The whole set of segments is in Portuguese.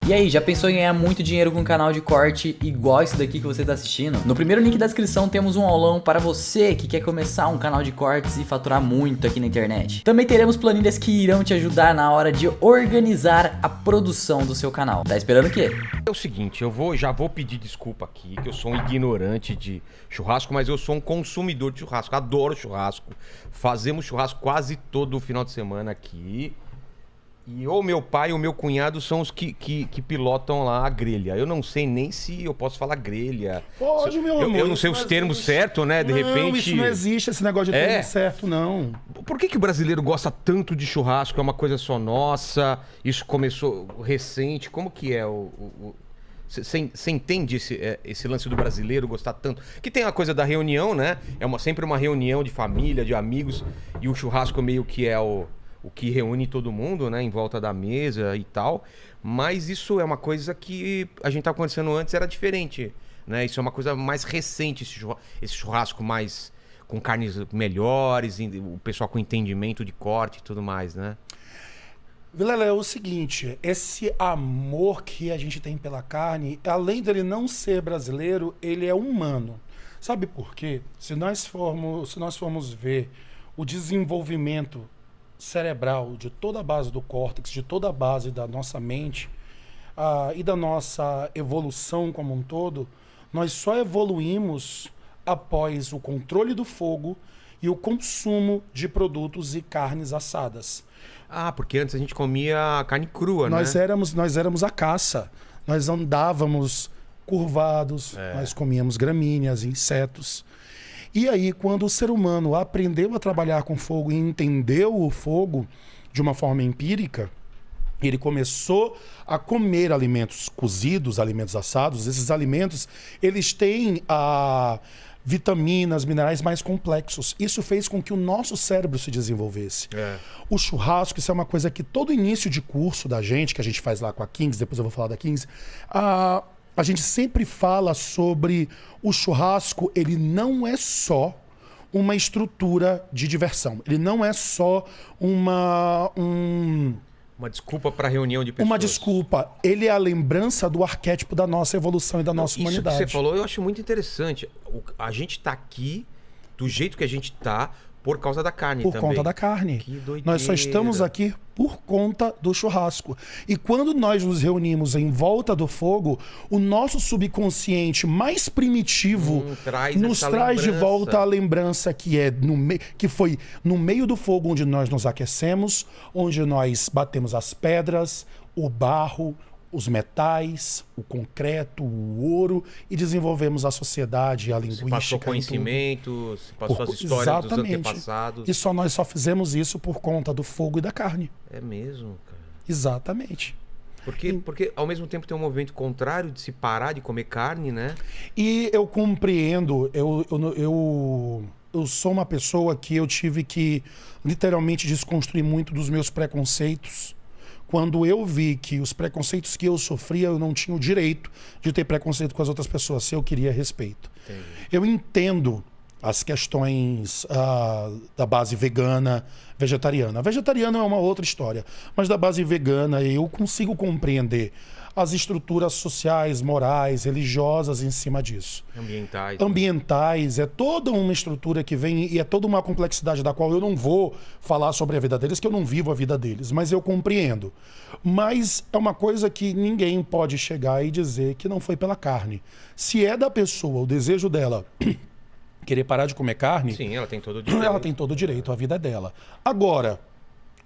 E aí, já pensou em ganhar muito dinheiro com um canal de corte igual esse daqui que você tá assistindo? No primeiro link da descrição temos um aulão para você que quer começar um canal de cortes e faturar muito aqui na internet. Também teremos planilhas que irão te ajudar na hora de organizar a produção do seu canal. Tá esperando o quê? É o seguinte, já vou pedir desculpa aqui, que eu sou um ignorante de churrasco, mas eu sou um consumidor de churrasco, adoro churrasco. Fazemos churrasco quase todo final de semana aqui. E ou meu pai ou meu cunhado são os que pilotam lá a grelha. Eu não sei nem se eu posso falar grelha. Pode, meu amor. Eu não sei os termos certos, né? De repente... Não, isso não existe, esse negócio de termo certo, não. Por que o brasileiro gosta tanto de churrasco? É uma coisa só nossa? Isso começou recente? Como que é Você entende esse lance do brasileiro gostar tanto? Que tem a coisa da reunião, né? Sempre uma reunião de família, de amigos. E o churrasco meio que é o que reúne todo mundo, né? Em volta da mesa e tal. Mas isso é uma coisa que a gente estava conversando antes, era diferente, né? Isso é uma coisa mais recente, esse churrasco mais com carnes melhores, o pessoal com entendimento de corte e tudo mais, né? Vilela, é o seguinte, esse amor que a gente tem pela carne, além dele não ser brasileiro, ele é humano. Sabe por quê? Se nós formos ver o desenvolvimento cerebral de toda a base do córtex, de toda a base da nossa mente e da nossa evolução como um todo, nós só evoluímos após o controle do fogo e o consumo de produtos e carnes assadas. Ah, porque antes a gente comia carne crua, nós né? Nós éramos a caça. Nós andávamos curvados, nós comíamos gramíneas, insetos. E aí, quando o ser humano aprendeu a trabalhar com fogo e entendeu o fogo de uma forma empírica, ele começou a comer alimentos cozidos, alimentos assados. Esses alimentos, eles têm vitaminas, minerais mais complexos. Isso fez com que o nosso cérebro se desenvolvesse. O churrasco, isso é uma coisa que todo início de curso da gente, que a gente faz lá com a Kings, depois eu vou falar da Kings, a gente sempre fala sobre o churrasco, ele não é só uma estrutura de diversão. Ele não é só uma desculpa para reunião de pessoas. Uma desculpa. Ele é a lembrança do arquétipo da nossa evolução e da nossa humanidade. Isso que você falou, eu acho muito interessante. A gente tá aqui do jeito que a gente tá por causa da carne também. Por conta da carne. Que doideira. Nós só estamos aqui por conta do churrasco. E quando nós nos reunimos em volta do fogo, o nosso subconsciente mais primitivo nos traz de volta a lembrança que foi no meio do fogo onde nós nos aquecemos, onde nós batemos as pedras, o barro, os metais, o concreto, o ouro, e desenvolvemos a sociedade, a linguística. Passou conhecimento, passou as histórias dos antepassados. E nós só fizemos isso por conta do fogo e da carne. É mesmo, cara. Exatamente. Porque ao mesmo tempo tem um movimento contrário de se parar de comer carne, né? E eu compreendo, eu sou uma pessoa que eu tive que literalmente desconstruir muito dos meus preconceitos. Quando eu vi que os preconceitos que eu sofria, eu não tinha o direito de ter preconceito com as outras pessoas, se eu queria respeito. Entendi. Eu entendo as questões da base vegana, vegetariana. A vegetariana é uma outra história, mas da base vegana eu consigo compreender as estruturas sociais, morais, religiosas em cima disso. Ambientais, é toda uma estrutura que vem e é toda uma complexidade da qual eu não vou falar sobre a vida deles, que eu não vivo a vida deles, mas eu compreendo. Mas é uma coisa que ninguém pode chegar e dizer que não foi pela carne. Se é da pessoa, o desejo dela querer parar de comer carne... Sim, ela tem todo o direito. Ela tem todo o direito, a vida é dela. Agora,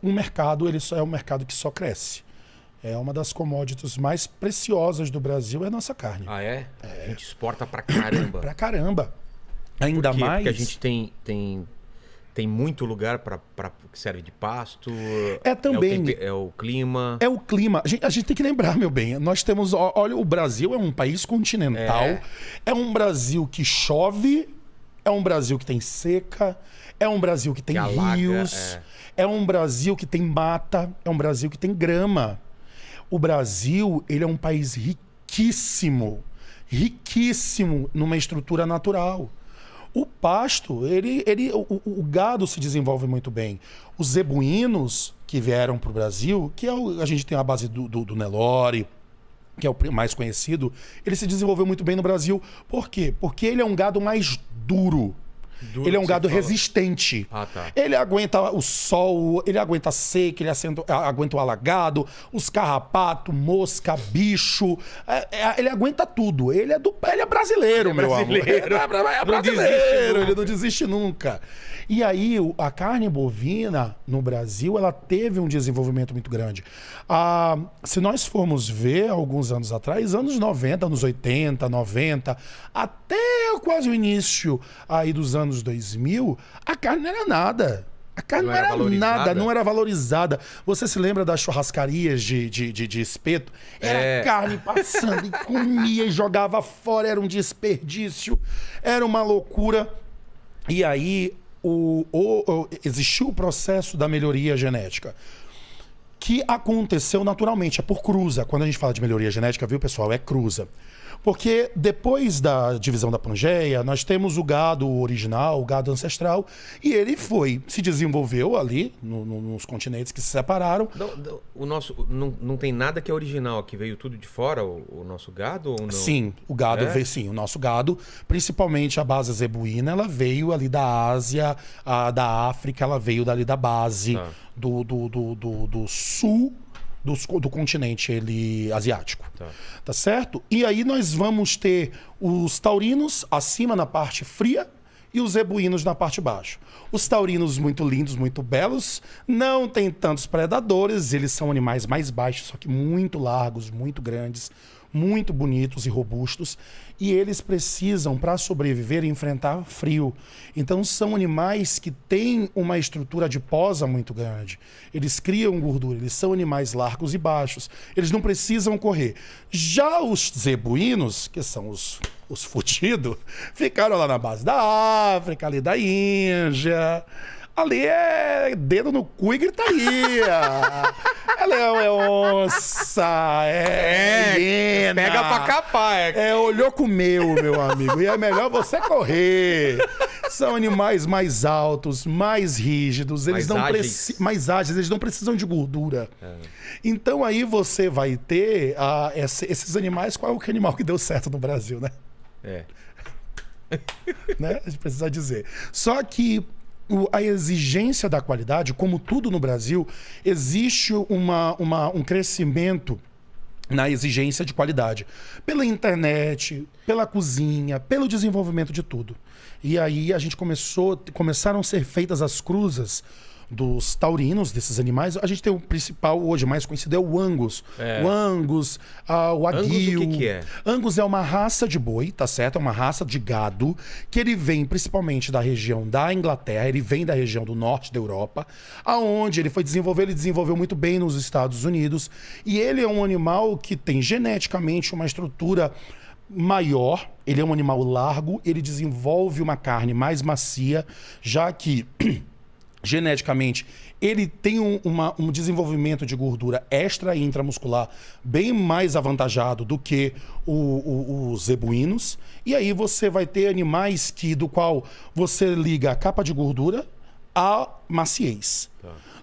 o mercado, ele só é um mercado que só cresce. É uma das commodities mais preciosas do Brasil, é a nossa carne. Ah, é? A gente exporta pra caramba. Pra caramba. Ainda mais... Porque a gente tem muito lugar que serve de pasto. Também. É o clima. É o clima. A gente tem que lembrar, meu bem, nós temos... Olha, o Brasil é um país continental. É um Brasil que chove, é um Brasil que tem seca, é um Brasil que tem rios, é um Brasil que tem mata, é um Brasil que tem grama. O Brasil, ele é um país riquíssimo numa estrutura natural. O pasto, o gado se desenvolve muito bem. Os zebuínos que vieram para o Brasil, a gente tem a base do Nelore, que é o mais conhecido, ele se desenvolveu muito bem no Brasil. Por quê? Porque ele é um gado mais duro. Ele é um gado resistente. Ah, tá. Ele aguenta o sol, ele aguenta a seca, ele aguenta o alagado, os carrapatos, mosca, bicho. Ele aguenta tudo. Ele é brasileiro, meu amor. É brasileiro, ele não desiste nunca. E aí, a carne bovina no Brasil, ela teve um desenvolvimento muito grande. Se nós formos ver, alguns anos atrás, anos 90, anos 80, 90, até quase o início aí dos anos 2000, a carne não era nada. A carne não era nada, não era valorizada. Você se lembra das churrascarias de espeto? Era carne passando e comia e jogava fora, era um desperdício, era uma loucura. E aí existiu o processo da melhoria genética, que aconteceu naturalmente, é por cruza. Quando a gente fala de melhoria genética, viu, pessoal? É cruza. Porque depois da divisão da Pangeia, nós temos o gado original, o gado ancestral, e ele se desenvolveu ali, nos continentes que se separaram. O nosso não tem nada que é original, que veio tudo de fora, o nosso gado, ou não? Sim, o gado veio, sim. O nosso gado, principalmente a base zebuína, ela veio ali da Ásia, da África, ela veio dali da base do sul do continente asiático. Tá certo? E aí nós vamos ter os taurinos acima na parte fria e os zebuínos na parte baixa. Os taurinos muito lindos, muito belos, não tem tantos predadores, eles são animais mais baixos, só que muito largos, muito grandes, muito bonitos e robustos, e eles precisam, para sobreviver, enfrentar frio. Então são animais que têm uma estrutura adiposa muito grande. Eles criam gordura, eles são animais largos e baixos. Eles não precisam correr. Já os zebuínos, que são os fudidos, ficaram lá na base da África, ali da Índia. Ali é dedo no cu e gritaria. É leão, é onça, hiena. Pega pra capar. Olhou, comeu, meu amigo. E é melhor você correr. São animais mais altos, mais rígidos. Eles mais ágeis, eles não precisam de gordura. Então aí você vai ter esses animais. Qual é o animal que deu certo no Brasil, né? Né? A gente precisa dizer. Só que a exigência da qualidade, como tudo no Brasil, existe um crescimento na exigência de qualidade. Pela internet, pela cozinha, pelo desenvolvimento de tudo. E aí a gente começaram a ser feitas as cruzas dos taurinos, desses animais. A gente tem o principal hoje, mais conhecido, é o Angus. O Angus, o Aguil. Angus, o que é? Angus é uma raça de boi, tá certo? É uma raça de gado, que ele vem principalmente da região da Inglaterra, ele vem da região do norte da Europa, aonde ele foi desenvolver, ele desenvolveu muito bem nos Estados Unidos. E ele é um animal que tem geneticamente uma estrutura maior, ele é um animal largo, ele desenvolve uma carne mais macia, já que geneticamente ele tem um desenvolvimento de gordura extra e intramuscular bem mais avantajado do que os zebuínos. E aí você vai ter animais do qual você liga a capa de gordura à maciez.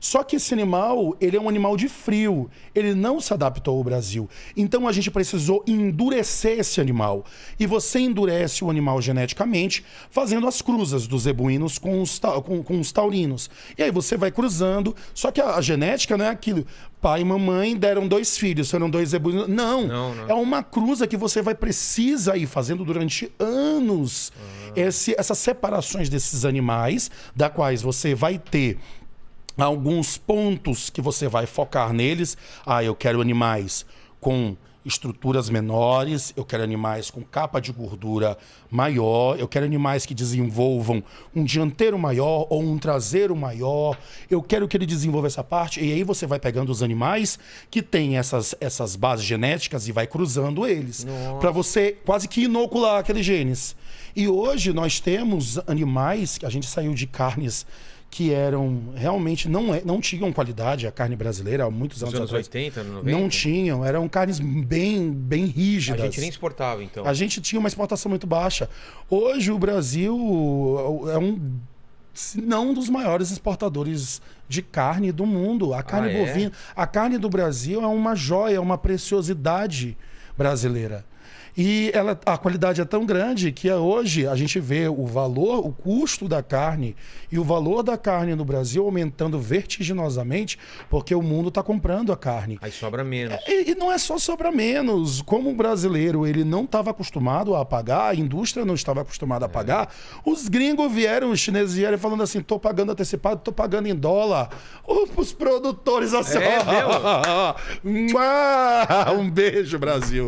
Só que esse animal, ele é um animal de frio. Ele não se adaptou ao Brasil. Então a gente precisou endurecer esse animal. E você endurece o animal geneticamente fazendo as cruzas dos zebuínos com os taurinos. E aí você vai cruzando. Só que a genética não é aquilo. Pai e mamãe deram 2 filhos, foram 2 zebuínos. Não. É uma cruza que você precisa ir fazendo durante anos. Essas separações desses animais, da quais você vai ter alguns pontos que você vai focar neles. Eu quero animais com estruturas menores, eu quero animais com capa de gordura maior, eu quero animais que desenvolvam um dianteiro maior ou um traseiro maior, eu quero que ele desenvolva essa parte. E aí você vai pegando os animais que têm essas bases genéticas e vai cruzando eles, para você quase que inocular aqueles genes. E hoje nós temos animais que a gente saiu de carnes que realmente não tinham qualidade. A carne brasileira há muitos anos atrás 80, 90? Não tinham, eram carnes bem rígidas. A gente nem exportava, então. A gente tinha uma exportação muito baixa. Hoje o Brasil é não um dos maiores exportadores de carne do mundo. A carne bovina, a carne do Brasil é uma joia, uma preciosidade brasileira. E a qualidade é tão grande que hoje a gente vê o valor, o custo da carne e o valor da carne no Brasil aumentando vertiginosamente porque o mundo está comprando a carne. Aí sobra menos. E não é só sobra menos. Como o brasileiro ele não estava acostumado a pagar, a indústria não estava acostumada a pagar, os gringos vieram, os chineses vieram falando assim, tô pagando antecipado, tô pagando em dólar. Os produtores assim, um beijo, Brasil.